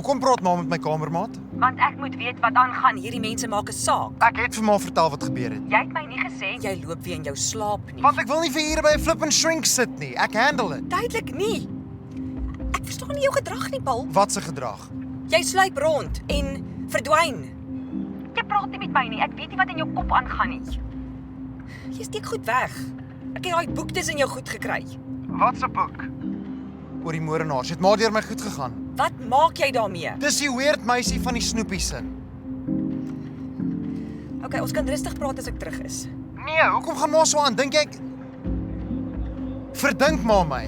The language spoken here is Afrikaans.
Hoekom praat ma met my kamermaat? Want ek moet weet wat aangaan. Hierdie mense maak 'n saak. Ek het vir ma vertel wat gebeur het. Jy het my nie gesê jy loop weer in jou slaap nie. Want ek wil nie vir hier by 'n flip and shrink sit nie. Ek handle dit. Duidelik nie. Ek verstaan nie jou gedrag nie, Paul. Wat se gedrag? Jy sluip rond en verdwyn. Jy praat nie met my nie. Ek weet nie wat in jou kop aangaan nie. Jy steek goed weg. Ek het daai boek tussen jou goed gekry. Wat se boek? Oor die moordenaars. Het maar deur my goed gegaan. Wat maak jy daarmee? Dis die weird meisie van die snoepie sin. Okay, ons kan rustig praat as ek terug is. Nee, hoekom gaan ma so aan? Dink ek verdink ma my?